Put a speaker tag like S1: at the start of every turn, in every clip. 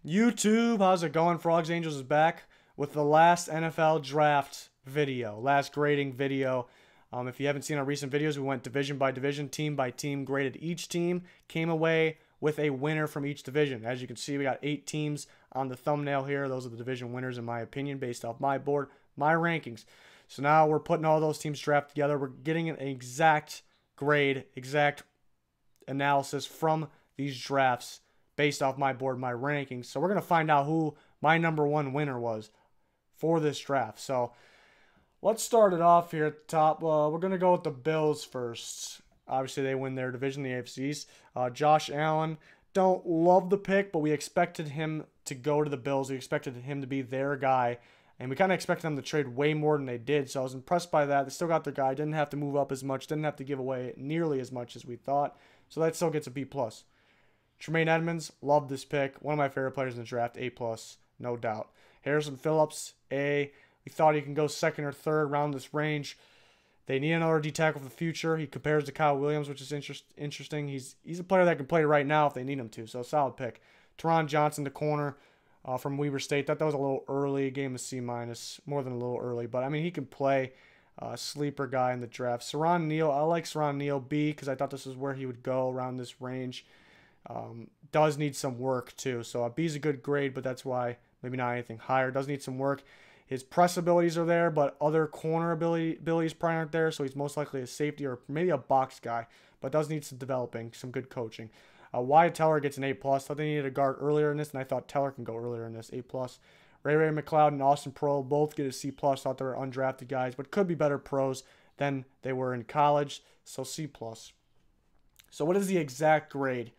S1: YouTube, how's it going? Frogs Angels is back with the last NFL draft video, last grading video. If you haven't seen our recent videos, we went division by division, team by team, graded each team, came away with a winner from each division. As you can see, we got 8 teams on the thumbnail here. Those are the division winners in my opinion, based off my board, my rankings. So now we're putting all those teams draft together. We're getting an exact grade, exact analysis from these drafts based off my board, my rankings. So we're going to find out who my #1 winner was for this draft. So let's start it off here at the top. We're going to go with the Bills first. Obviously, they win their division, the AFC East. Josh Allen, don't love the pick, but we expected him to go to the Bills. We expected him to be their guy, and we kind of expected them to trade way more than they did. So I was impressed by that. They still got their guy. Didn't have to move up as much. Didn't have to give away nearly as much as we thought. So that still gets a B+. Tremaine Edmonds, love this pick. One of my favorite players in the draft, A+, no doubt. Harrison Phillips, A. We thought he can go second or third around this range. They need another D tackle for the future. He compares to Kyle Williams, which is interesting. He's a player that can play right now if they need him to, so solid pick. Teron Johnson, the corner from Weber State. Thought that was a little early. Gave him a C-, more than a little early. But, I mean, he can play. Sleeper guy in the draft. Saron Neal, I like Saron Neal, B, because I thought this is where he would go around this range. Does need some work too, so a B is a good grade, but that's why maybe not anything higher. Does need some work. His press abilities are there, but other corner abilities probably aren't there, so he's most likely a safety or maybe a box guy, but does need some developing, some good coaching. Wyatt Teller gets an A+. Thought they needed a guard earlier in this, and I thought Teller can go earlier in this, A+. Ray McLeod and Austin Pearl both get a C+. Thought they were undrafted guys, but could be better pros than they were in college, so C+. So what is the exact grade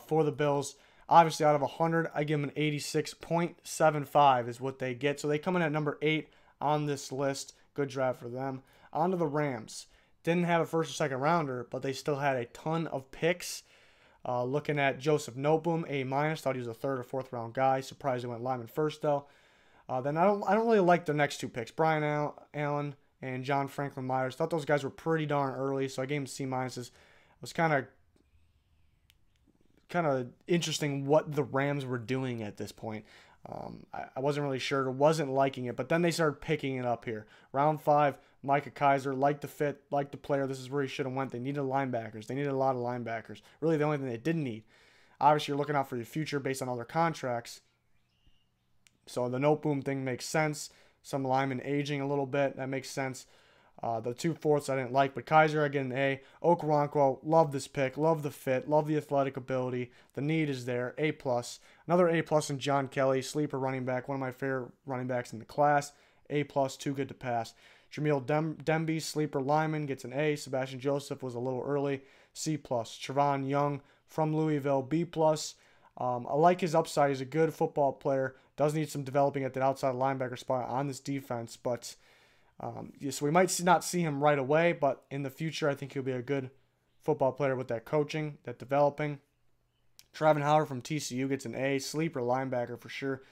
S1: for the Bills? Obviously, out of 100, I give them an 86.75 is what they get. So they come in at number 8 on this list. Good draft for them. On to the Rams. Didn't have a first or second rounder, but they still had a ton of picks. Looking at Joseph Noteboom, A-. Thought he was a 3rd or 4th round guy. Surprised he went lineman first, though. Then I don't really like their next 2 picks. Brian Allen and John Franklin Myers. Thought those guys were pretty darn early, so I gave them C-. It was kind of interesting what the Rams were doing at this point. I wasn't really sure. Wasn't liking it, but then they started picking it up here. Round 5, Micah Kaiser, liked the fit, liked the player. This is where he should have went. They needed linebackers. They needed a lot of linebackers. Really, the only thing they didn't need. Obviously, you're looking out for your future based on other contracts. So the Noteboom thing makes sense. Some linemen aging a little bit. That makes sense. The 2 fourths I didn't like, but Kaiser, I get an A. Okoronkwo, love this pick. Love the fit. Love the athletic ability. The need is there. A+. Another A+ in John Kelly, sleeper running back. One of my favorite running backs in the class. A+, too good to pass. Jamil Demby, sleeper lineman, gets an A. Sebastian Joseph was a little early. C+. Trevon Young from Louisville, B+. I like his upside. He's a good football player. Does need some developing at that outside linebacker spot on this defense, but so we might not see him right away, but in the future, I think he'll be a good football player with that coaching, that developing. Travon Howard from TCU gets an A. Sleeper linebacker for sure.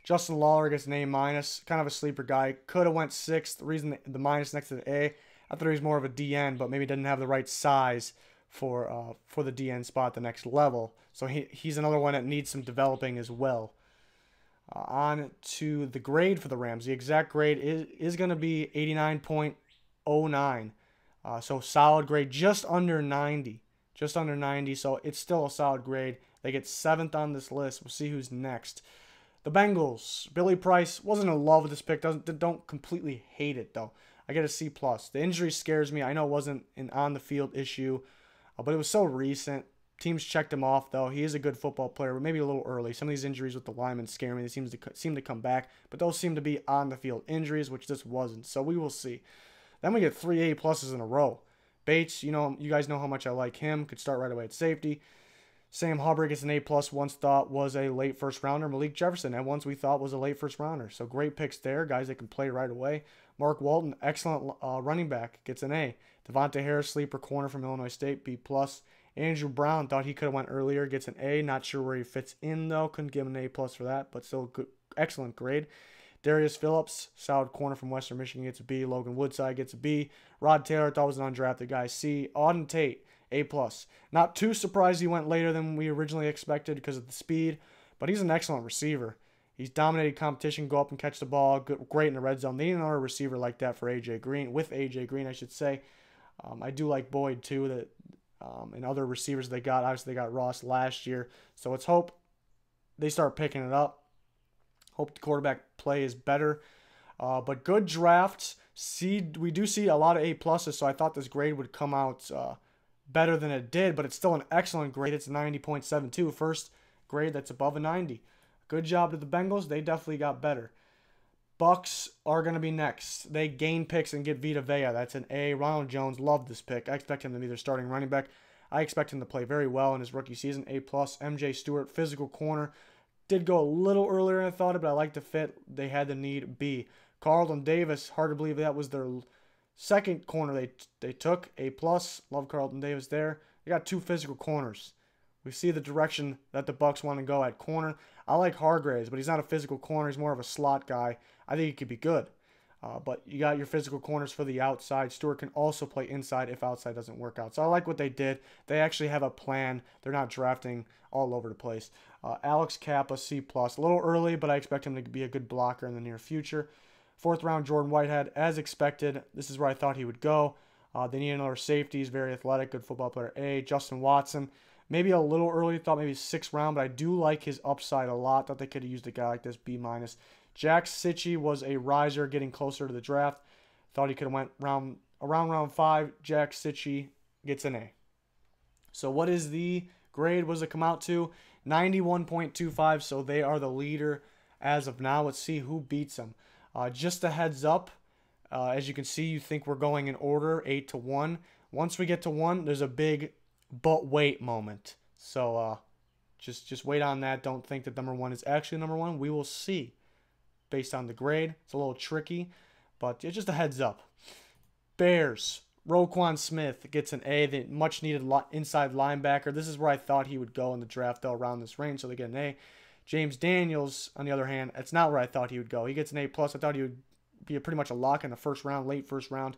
S1: Justin Lawler gets an A-. Kind of a sleeper guy. Could have went 6th. The reason the minus next to the A, I thought he was more of a DN, but maybe didn't have the right size for the DN spot, the next level. So he's another one that needs some developing as well. On to the grade for the Rams. The exact grade is going to be 89.09. So solid grade, just under 90. Just under 90, so it's still a solid grade. They get 7th on this list. We'll see who's next. The Bengals. Billy Price, wasn't in love with this pick. Don't completely hate it, though. I get a C+. The injury scares me. I know it wasn't an on-the-field issue, but it was so recent. Teams checked him off, though. He is a good football player, but maybe a little early. Some of these injuries with the linemen scare me. They seem to come back, but those seem to be on-the-field injuries, which this wasn't. So we will see. Then we get 3 A+ in a row. Bates, you guys know how much I like him. Could start right away at safety. Sam Hubbard gets an A+, once thought was a late first rounder. Malik Jefferson, at once we thought was a late first rounder. So great picks there, guys that can play right away. Mark Walton, excellent running back, gets an A. Devontae Harris, sleeper corner from Illinois State, B+. Andrew Brown, thought he could have went earlier, gets an A. Not sure where he fits in, though. Couldn't give him an A+ for that, but still good, excellent grade. Darius Phillips, solid corner from Western Michigan, gets a B. Logan Woodside gets a B. Rod Taylor, thought was an undrafted guy, C. Auden Tate, A+. Not too surprised he went later than we originally expected because of the speed, but he's an excellent receiver. He's dominated competition, go up and catch the ball, great in the red zone. They need another receiver like that for A.J. Green, with A.J. Green, I should say. I do like Boyd, too, and other receivers they got. Obviously, they got Ross last year. So let's hope they start picking it up. Hope the quarterback play is better. But good drafts. We do see a lot of A+, so I thought this grade would come out better than it did, but it's still an excellent grade. It's 90.72, first grade that's above a 90. Good job to the Bengals. They definitely got better. Bucks are going to be next. They gain picks and get Vita Vea. That's an A. Ronald Jones, loved this pick. I expect him to be their starting running back. I expect him to play very well in his rookie season. A+. MJ Stewart, physical corner. Did go a little earlier than I thought it, but I like the fit. They had the need. B. Carlton Davis, hard to believe that was their second corner they took. A+. Love Carlton Davis there. They got 2 physical corners. We see the direction that the Bucks want to go at corner. I like Hargraves, but he's not a physical corner. He's more of a slot guy. I think he could be good. But you got your physical corners for the outside. Stewart can also play inside if outside doesn't work out. So I like what they did. They actually have a plan. They're not drafting all over the place. Alex Kappa, C+. A little early, but I expect him to be a good blocker in the near future. 4th round, Jordan Whitehead, as expected. This is where I thought he would go. They need another safety. He's very athletic, good football player. A. Justin Watson, maybe a little early. Thought maybe 6th round, but I do like his upside a lot. Thought they could have used a guy like this, B-. Jack Sitchie was a riser getting closer to the draft. Thought he could have went around round 5. Jack Sitchie gets an A. So what is the grade? What does it come out to? 91.25, so they are the leader as of now. Let's see who beats them. Just a heads up, as you can see, you think we're going in order, 8 to 1. Once we get to 1, there's a big but wait moment. So just wait on that. Don't think that number 1 is actually number 1. We will see based on the grade. It's a little tricky, but it's just a heads up. Bears. Roquan Smith gets an A. The much needed inside linebacker. This is where I thought he would go in the draft, though, around this range, so they get an A. James Daniels, on the other hand, it's not where I thought he would go. He gets an A+. I thought he would be pretty much a lock in the first round, late first round.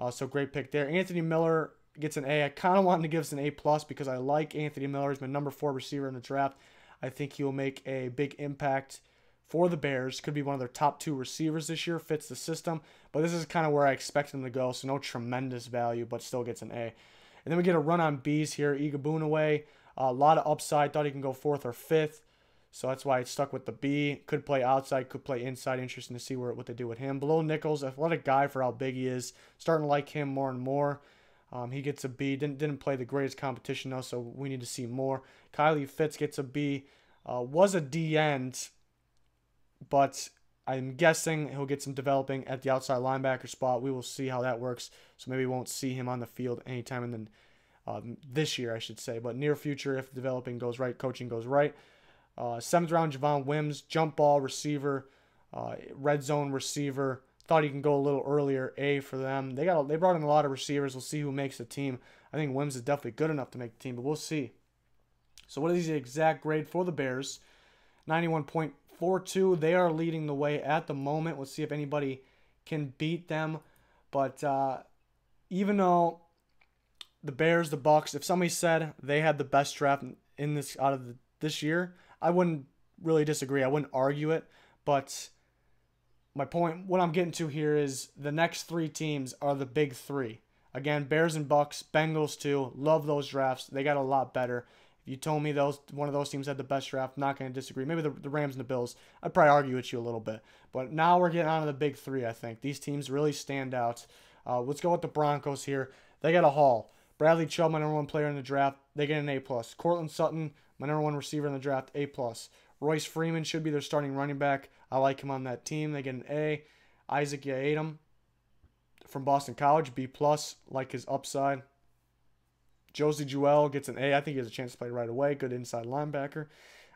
S1: So great pick there. Anthony Miller gets an A. I kind of wanted to give us an A+ because I like Anthony Miller. He's my number 4 receiver in the draft. I think he will make a big impact for the Bears. Could be one of their top 2 receivers this year. Fits the system. But this is kind of where I expect him to go. So no tremendous value, but still gets an A. And then we get a run on B's here. Igabunaway, a lot of upside. Thought he can go 4th or 5th. So that's why I stuck with the B. Could play outside, could play inside. Interesting to see what they do with him. Below Nichols, athletic guy for how big he is. Starting to like him more and more. He gets a B. Didn't play the greatest competition, though, so we need to see more. Kylie Fitz gets a B. Was a D end, but I'm guessing he'll get some developing at the outside linebacker spot. We will see how that works. So maybe we won't see him on the field anytime in this year, I should say. But near future, if developing goes right, coaching goes right. 7th round, Javon Wims, jump ball receiver, red zone receiver. Thought he can go a little earlier. A for them. They brought in a lot of receivers. We'll see who makes the team. I think Wims is definitely good enough to make the team, but we'll see. So what is the exact grade for the Bears? 91.42. They are leading the way at the moment. Let's see if anybody can beat them. But even though the Bears, the Bucks, if somebody said they had the best draft in this out of this year, I wouldn't really disagree. I wouldn't argue it. But my point, what I'm getting to here is the next 3 teams are the big 3. Again, Bears and Bucks, Bengals too. Love those drafts. They got a lot better. If you told me one of those teams had the best draft, I'm not going to disagree. Maybe the Rams and the Bills, I'd probably argue with you a little bit. But now we're getting on to the big 3, I think. These teams really stand out. Let's go with the Broncos here. They got a haul. Bradley Chubb, my number 1 player in the draft, they get an A+. Cortland Sutton, my number 1 receiver in the draft, A+. Royce Freeman should be their starting running back. I like him on that team. They get an A. Isaac Yiadom from Boston College, B+. Like his upside. Josie Jewell gets an A. I think he has a chance to play right away. Good inside linebacker.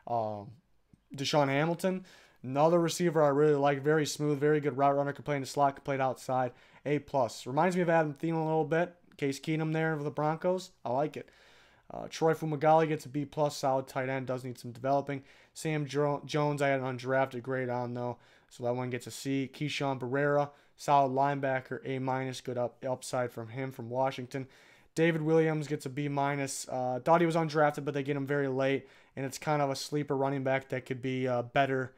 S1: Deshaun Hamilton, another receiver I really like. Very smooth, very good route runner. Could play in the slot, could play it outside. A+. Reminds me of Adam Thielen a little bit. Case Keenum there for the Broncos. I like it. Troy Fumagalli gets a B+, solid tight end, does need some developing. Sam Jones, I had an undrafted grade on, though, so that one gets a C. Keyshawn Barrera, solid linebacker, A-, good upside from him from Washington. David Williams gets a B-. Thought he was undrafted, but they get him very late. and it's kind of a sleeper running back that could be better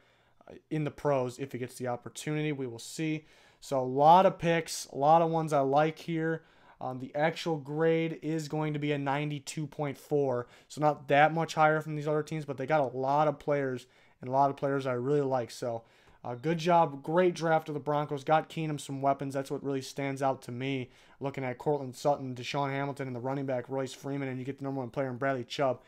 S1: in the pros if he gets the opportunity. We will see. So a lot of picks, a lot of ones I like here. The actual grade is going to be a 92.4, so not that much higher from these other teams, but they got a lot of players, and a lot of players I really like. So good job, great draft of the Broncos. Got Keenum some weapons. That's what really stands out to me, looking at Cortland Sutton, Deshaun Hamilton, and the running back Royce Freeman, and you get the number 1 player in Bradley Chubb.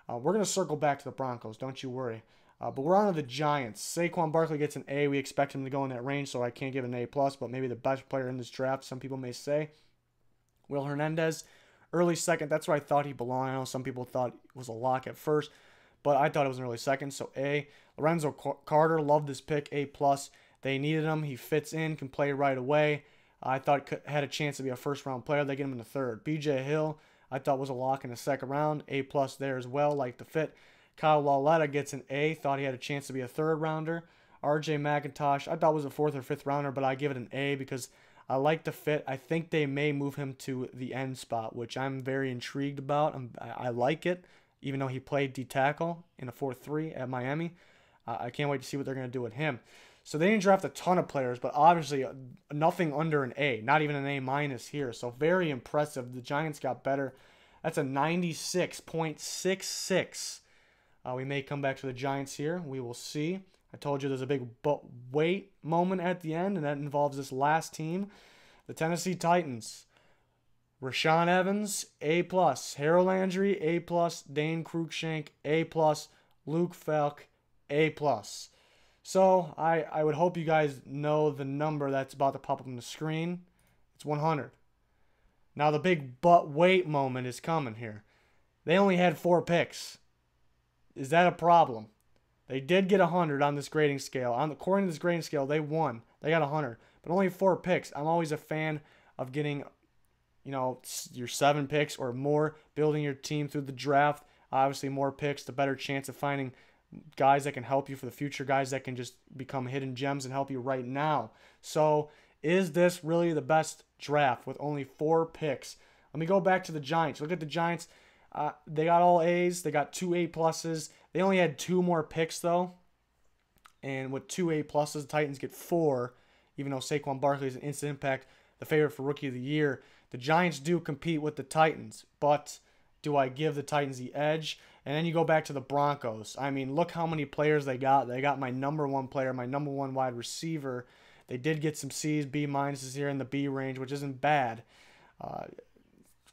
S1: We're going to circle back to the Broncos, don't you worry. But we're on to the Giants. Saquon Barkley gets an A. We expect him to go in that range, so I can't give an A+, but maybe the best player in this draft, some people may say. Will Hernandez, early second. That's where I thought he belonged. I know some people thought it was a lock at first, but I thought it was an early second, so A. Lorenzo Carter, loved this pick, A+. They needed him. He fits in, can play right away. I thought had a chance to be a first-round player. They get him in the third. B.J. Hill, I thought was a lock in the second round. A+ there as well, like the fit. Kyle Lauletta gets an A. Thought he had a chance to be a third-rounder. R.J. McIntosh, I thought was a fourth or fifth rounder, but I give it an A because I like the fit. I think they may move him to the end spot, which I'm very intrigued about. I like it, even though he played D-tackle in a 4-3 at Miami. I can't wait to see what they're going to do with him. So they didn't draft a ton of players, but obviously nothing under an A, not even an A- here. So very impressive. The Giants got better. That's a 96.66. We may come back to the Giants here. We will see. I told you there's a big but wait moment at the end, and that involves this last team, the Tennessee Titans. Rashaan Evans, A+. Harold Landry, A+. Dane Cruikshank, A+. Luke Falk, A+. So I would hope you guys know the number that's about to pop up on the screen. It's 100. Now the big but wait moment is coming here. They only had 4 picks. Is that a problem? They did get 100 on this grading scale. According to this grading scale, they won. They got 100, but only 4 picks. I'm always a fan of getting, your 7 picks or more, building your team through the draft. Obviously, more picks, the better chance of finding guys that can help you for the future, guys that can just become hidden gems and help you right now. So, is this really the best draft with only 4 picks? Let me go back to the Giants. Look at the Giants. They got all A's. They got 2 A+. They only had 2 more picks, though. And with 2 A+, the Titans get 4, even though Saquon Barkley is an instant impact, the favorite for Rookie of the Year. The Giants do compete with the Titans, but do I give the Titans the edge? And then you go back to the Broncos. I mean, look how many players they got. They got my number 1 player, my number 1 wide receiver. They did get some C's, B- here in the B range, which isn't bad.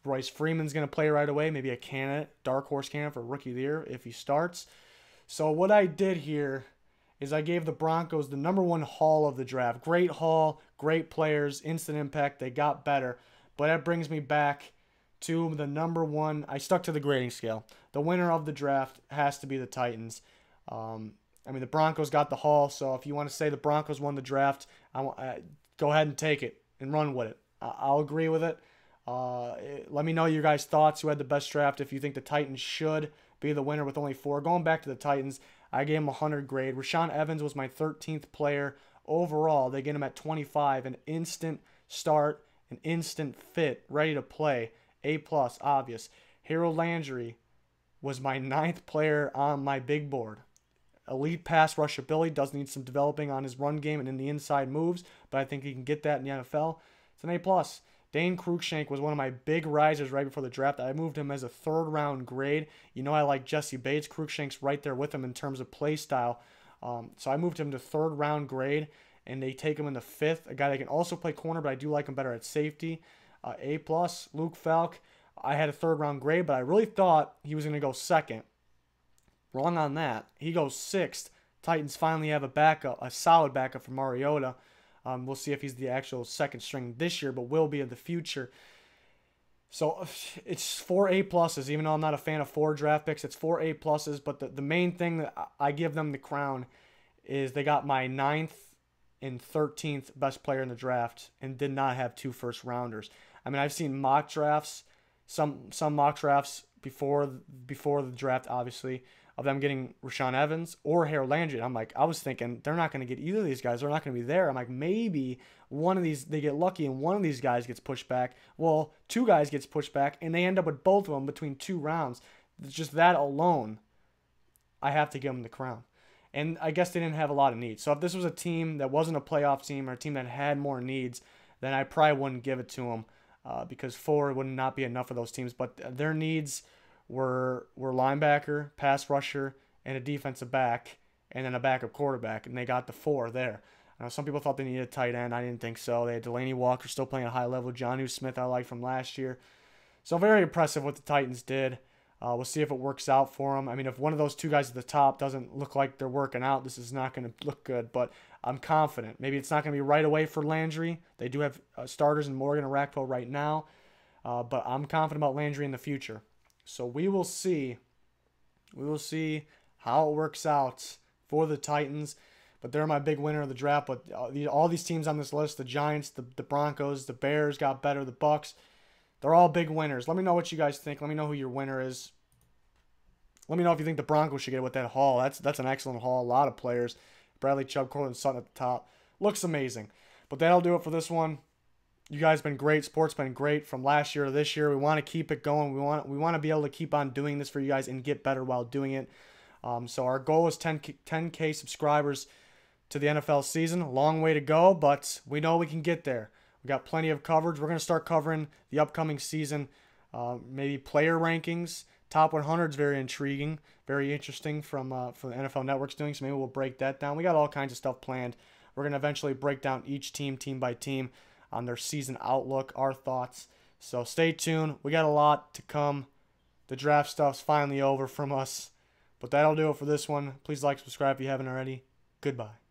S1: Royce Freeman's going to play right away, maybe a candidate, dark horse candidate for Rookie of the Year if he starts. So what I did here is I gave the Broncos the number 1 haul of the draft. Great haul, great players, instant impact. They got better. But that brings me back to the number 1. I stuck to the grading scale. The winner of the draft has to be the Titans. The Broncos got the haul, so if you want to say the Broncos won the draft, go ahead and take it and run with it. I'll agree with it. Let me know your guys' thoughts. Who had the best draft? If you think the Titans should be the winner with only 4. Going back to the Titans, I gave him a 100 grade. Rashaan Evans was my 13th player overall. They get him at 25. An instant start, an instant fit, ready to play. A+, obvious. Harold Landry was my 9th player on my big board. Elite pass rush ability, does need some developing on his run game and in the inside moves, but I think he can get that in the NFL. It's an A+. Dane Cruikshank was one of my big risers right before the draft. I moved him as a 3rd round grade. You know I like Jesse Bates. Cruikshank's right there with him in terms of play style. So I moved him to 3rd round grade, and they take him in the 5th. A guy that can also play corner, but I do like him better at safety. A+. Luke Falk, I had a 3rd round grade, but I really thought he was going to go 2nd. Wrong on that. He goes 6th. Titans finally have a solid backup for Mariota. We'll see if he's the actual 2nd string this year, but will be in the future. So it's 4 A+, even though I'm not a fan of 4 draft picks. It's 4 A+, but the main thing that I give them the crown is they got my 9th and 13th best player in the draft and did not have 2 first-rounders. I've seen mock drafts, some mock drafts before the draft, obviously, of them getting Rashaan Evans or Harold Landry. And I was thinking they're not going to get either of these guys. They're not going to be there. I'm like, maybe one of these, they get lucky and one of these guys gets pushed back. Well, 2 guys gets pushed back and they end up with both of them between 2 rounds. It's just that alone I have to give them the crown. And I guess they didn't have a lot of needs. So if this was a team that wasn't a playoff team or a team that had more needs, then I probably wouldn't give it to them because 4 would not be enough of those teams. But their needs were linebacker, pass rusher, and a defensive back, and then a backup quarterback, and they got the 4 there. Some people thought they needed a tight end. I didn't think so. They had Delaney Walker still playing at a high level. Jonnu Smith I liked from last year. So very impressive what the Titans did. We'll see if it works out for them. I mean, if one of those 2 guys at the top doesn't look like they're working out, this is not going to look good. But I'm confident. Maybe it's not going to be right away for Landry. They do have starters in Morgan and Rackville right now. But I'm confident about Landry in the future. So we will see. We will see how it works out for the Titans. But they're my big winner of the draft. But all these teams on this list, the Giants, the Broncos, the Bears got better, the Bucks, they're all big winners. Let me know what you guys think. Let me know who your winner is. Let me know if you think the Broncos should get it with that haul. That's an excellent haul. A lot of players. Bradley Chubb, Cortland Sutton at the top. Looks amazing. But that'll do it for this one. You guys have been great. Sport's been great from last year to this year. We want to keep it going. We want to be able to keep on doing this for you guys and get better while doing it. So our goal is 10K subscribers to the NFL season. A long way to go, but we know we can get there. We got plenty of coverage. We're going to start covering the upcoming season. Maybe player rankings. Top 100 is very intriguing, very interesting from the NFL Network's doing. So maybe we'll break that down. We got all kinds of stuff planned. We're going to eventually break down each team by team on their season outlook, our thoughts. So stay tuned. We got a lot to come. The draft stuff's finally over from us. But that'll do it for this one. Please like, subscribe if you haven't already. Goodbye.